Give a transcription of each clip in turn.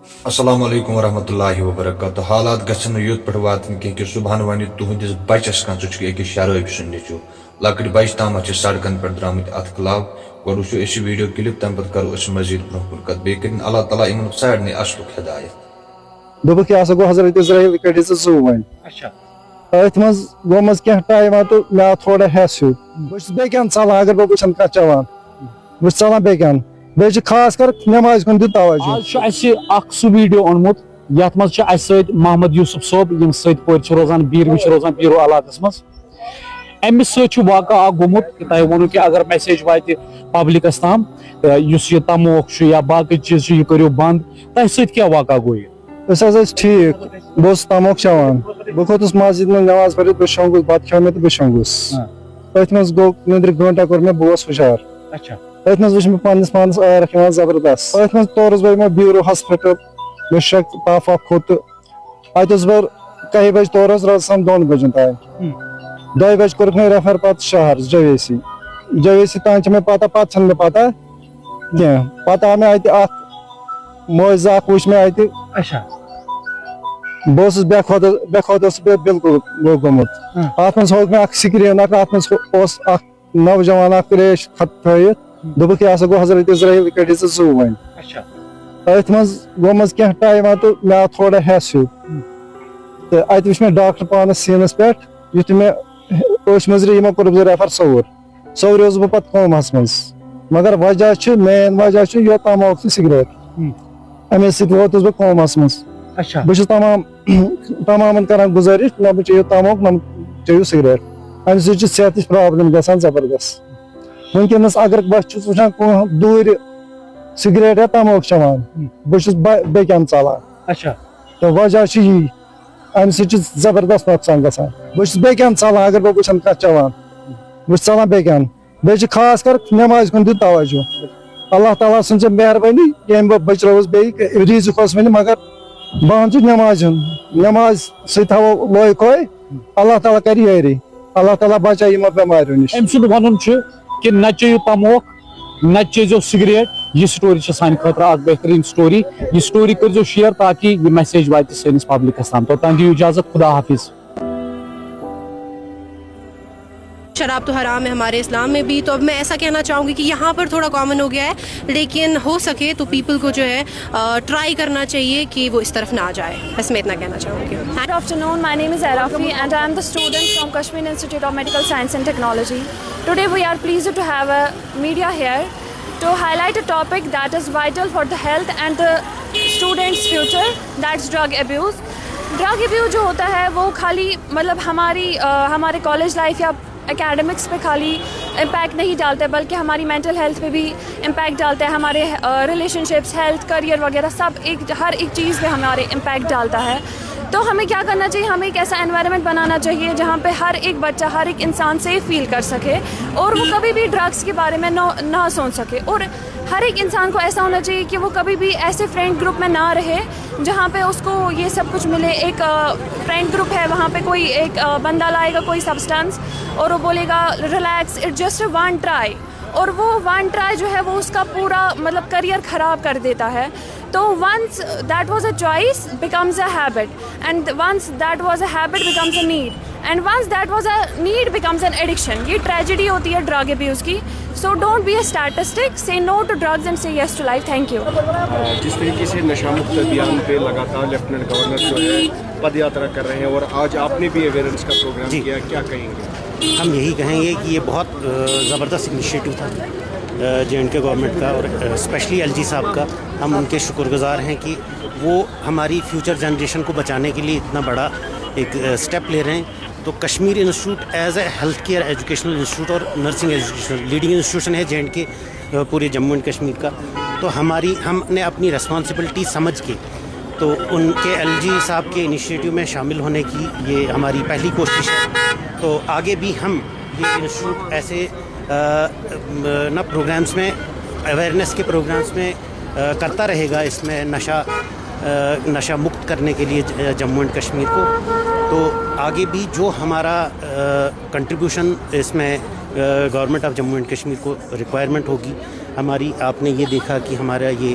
السلام علیکم ورحمۃ اللہ وبرکاتہ حالات گھن یوت پہ واتن کہ صبح ون تہندس بچس کان ٹھیک أکس شرٲبۍ سُنٛد نیٚچوٗ لۄکٕٹۍ بچہِ تامتھ چھِ سڑکن پٮ۪ٹھ درٛامٕتۍ اتھ خلاف گۄڈٕ وٕچھو أسۍ یہِ ویٖڈیو کلپ تمہِ پتہٕ کرو أسۍ مزیٖد برونٛہہ کُن کتھ بیٚیہِ کٔرِنۍ اللہ تعالیٰ یِمن سارنٕے اصلُک ہدایت دوٚپُکھ یہِ ہسا گوٚو حضرت اسرائیل کٔڑِتھ ژٕ ژٕ وۄنۍ أتھۍ منٛز گوٚمُت کینٛہہ ٹایما تہٕ مےٚ آو تھوڑا ہٮ۪س ہیوٗ بہٕ چھُس بیٚکہِ اَنٛدٕ ژلان اگر بہٕ وٕچھان کانٛہہ چٮ۪وان بہٕ چھُس ژلان بیٚکہِ اَنٛدٕ بیٚیہِ چھُ خاص کر نٮ۪مازِ کُن دیُت توجہ آز چھُ اَسہِ اکھ سُہ ویٖڈیو اوٚنمُت یتھ منٛز چھُ اَسہِ سۭتۍ محمد یوٗسف صٲب یِم سۭتۍ پورِ چھِ روزان بیٖروِ چھِ روزان بیٖرو علاقس منٛز أمِس سۭتۍ چھُ واقعہ اکھ گوٚمُت کہ تۄہہِ ووٚنوُ کہِ اگر میسیج واتہِ پبلکس تام یُس یہِ تموک چھُ یا باقٕے چیٖز چھِ یہِ کٔرِو بنٛد تۄہہِ سۭتۍ کیٛاہ واقعہ گوٚو یہِ أسۍ حظ ٲسۍ ٹھیٖک بہٕ اوسُس تموک چٮ۪وان بہٕ کھوٚتُس مسجد منٛز نٮ۪ماز پٔرِتھ بہٕ شۄنٛگُس بتہٕ کھیوٚو مےٚ تہٕ بہٕ شۄنٛگُس أتھۍ منٛز گوٚو نٮ۪نٛدرِ گٲنٛٹا کوٚر مےٚ بہٕ گوس ہُشار أتھۍ منٛز وٕچھ مےٚ پننِس پانس عارق یِوان زبردست أتھۍ منٛز تورُس بہٕ یِمو بیٖرو ہاسپِٹل مےٚ چھُ شک تاپھ واپھ کھوٚت تہٕ اتہِ اوسُس بہٕ کہہِ بجہِ تورٕ حظ رٲژ 2 بجن تام 2 بجہِ کوٚرُکھ مےٚ ریفر پتہٕ شہر جویسی تام چھِ مےٚ پتہ پتہٕ چھنہٕ مےٚ پتہ کینٛہہ پتہٕ آو مےٚ اتہِ اکھ معٲوضہٕ اکھ وٕچھ مےٚ اتہِ بہٕ اوسُس بے خوف اوسُس بہٕ بِلکُل گوٚمُت اتھ منٛز ہووُکھ مےٚ اکھ سکریٖن اکھ اتھ منٛز اوس اکھ نوجوان اکھ تریش خط تھٲیِتھ دوٚپُکھ یہِ ہسا گوٚو حضرت اسرائیل کٔڑِتھ ژٕ ژٕ وۄنۍ أتھۍ منٛز گوٚمُت کینٛہہ ٹایما تہٕ مےٚ آو تھوڑا ہٮ۪س ہیوٗ تہٕ اَتہِ وٕچھ مےٚ ڈاکٹر پانس سیٖنس پٮ۪ٹھ یُتھُے مےٚ أچھ مٔنٛزرِ یِمو کوٚرُکھ بہٕ ریفر صوٚوُر اوسُس بہٕ پتہٕ کوماہس منٛز مگر وجہ چھُ مین وجہ چھُ یہِ تماک تہٕ سگریٹ امے سۭتۍ ووتُس بہٕ کوماہس منٛز بہٕ چھُس تمامن کران گُزٲرِش نہ مہٕ چیٚیِو تماک نہ چیٚیِو سگریٹ امہِ سۭتۍ چھِ صحتٕچ پرابلم گژھان زبردست وٕنکیٚنس اگر بہٕ چھُس وٕچھان کانٛہہ دوٗرِ سگریٹ یا تماک چٮ۪وان بہٕ چھُس بیٚکہِ اَنٛدٕ ژلان تہٕ وجہ چھُ یی امہِ سۭتۍ چھُ زبردست نۄقصان گژھان بہٕ چھُس بیٚکہِ اَنٛدٕ ژلان اگر بہٕ وٕچھان کانٛہہ چٮ۪وان بہٕ چھُس ژلان بیٚکہِ اَنٛدٕ بیٚیہِ چھُ خاص کر نٮ۪مازِ کُن دیُت توجہ اللہ تعالیٰ سٕنٛز چھِ مہربٲنی ییٚمہِ بہٕ بٔچرووُس بیٚیہِ ریٖزق اوس وۄنۍ مگر بہٕ چھُس نٮ۪مازِ ہُنٛد نٮ۪ماز سۭتۍ تھاوو لوے کوے اللہ تعالیٰ کرِ یٲری اللہ تعالیٰ بچایہِ یِمو بٮ۪ماریو نِش أمۍ سُنٛد وَنُن چھُ کہِ نہ چیٚیِو تموک نہ چیٚزیو سگریٹ یہِ سٹوری چھِ سانہِ خٲطرٕ اکھ بہتریٖن سٹوری یہِ سٹوری کٔرۍزیو شِیر تاکہِ یہِ میسیج واتہِ سٲنِس پبلکس تام توٚتام دِیِو اجازت خدا حافظ شراب تو حرام ہے ہمارے اسلام میں بھی تو اب میں ایسا کہنا چاہوں گی کہ یہاں پر تھوڑا کامن ہو گیا ہے لیکن ہو سکے تو پیپل کو جو ہے ٹرائی کرنا چاہیے کہ وہ اس طرف نہ آ جائے بس میں اتنا کہنا چاہوں گی. Good afternoon, my name is Arafi and I am the student from Kashmir Institute of Medical Science and Technology. Today we are pleased to have a media here to highlight a topic that is vital for the health and the students' future, that's drug abuse. Drug abuse جو ہوتا ہے وہ خالی مطلب ہمارے college life یا academics پہ خالی امپیکٹ نہیں ڈالتے بلکہ ہماری مینٹل ہیلتھ پہ بھی امپیکٹ ڈالتا ہے ہمارے ریلیشن شپس ہیلتھ کریئر وغیرہ سب ہر ایک چیز پہ ہمارے امپیکٹ ڈالتا ہے. تو ہمیں کیا کرنا چاہیے ہمیں ایک ایسا انوائرمنٹ بنانا چاہیے جہاں پہ ہر ایک بچہ ہر ایک انسان سیف فیل کر سکے اور وہ کبھی بھی ڈرگس کے بارے میں نہ سوچ سکے اور ہر ایک انسان کو ایسا ہونا چاہیے کہ وہ کبھی بھی ایسے فرینڈ گروپ میں نہ رہے جہاں پہ اس کو یہ سب کچھ ملے. ایک فرینڈ گروپ ہے وہاں پہ کوئی ایک بندہ لائے گا کوئی سبسٹنس اور وہ بولے گا relax it just one try اور وہ ون ٹرائی جو ہے وہ اس کا پورا مطلب کریئر خراب کر دیتا ہے. تو once that was a choice becomes a habit and once that was a habit becomes a need and once that was a need becomes an addiction. یہ ٹریجڈی ہوتی ہے ڈرگ ابیوز کی. So don't be a statistic, say no to drugs and say yes to life. Thank you. جس طریقے سے نشہ مکت ابھیان پہ لگاتار لیفٹیننٹ گورنر جو ہے پد یاترا کر رہے ہیں اور آج آپ نے بھی اویئرنیس کا پروگرام کیا, کیا کہیں گے؟ ہم یہی کہیں گے کہ یہ بہت زبردست انیشیٹو تھا JNK گورنمنٹ کا اور اسپیشلی LG صاحب کا. ہم ان کے شکر گزار ہیں کہ وہ ہماری فیوچر جنریشن کو بچانے کے لیے اتنا بڑا ایک اسٹیپ لے رہے ہیں. تو Kashmir institute as a health care educational institute اور نرسنگ ایجوکیشنل لیڈنگ انسٹیٹیوشن ہے JNK پورے جموں اینڈ کشمیر کا. تو ہم نے اپنی ریسپانسبلٹی سمجھ کے تو ان کے LG صاحب کے انیشیٹو میں شامل ہونے کی یہ ہماری پہلی کوشش ہے. تو آگے بھی ہم یہ انسٹیٹیوٹ ایسے نہ پروگرامس میں اویئرنیس کے پروگرامس میں کرتا رہے گا اس میں نشہ مکت کرنے کے لیے جموں اینڈ کشمیر کو. تو آگے بھی جو ہمارا کنٹریبیوشن اس میں government of Jammu and Kashmir کو ریکوائرمنٹ ہوگی ہماری. آپ نے یہ دیکھا کہ ہمارا یہ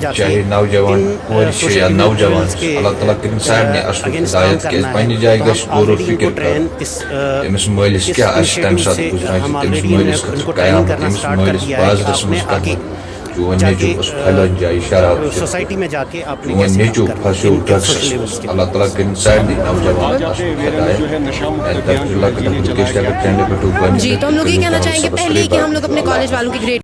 چاہے نوجوان کور یا نوجوان اللہ تعالیٰ کرن سارے اصل ہدایت کہ پنہ جائے گھس غور و فکر کر تمس مالس کیا تمہ سات گزران تمس مالس خاطر قیامت تمس مالس بازرس مز قدم چون نیچو پھلن جائے شراب سوسائٹی میں جا کے آپ نے چون نیچو پھسو ڈرگس اللہ تعالیٰ کرن سارے نوجوان جی تو ہم لوگ یہ کہنا چاہیں گے پہلے کہ ہم لوگ اپنے کالج والوں کی گریڈ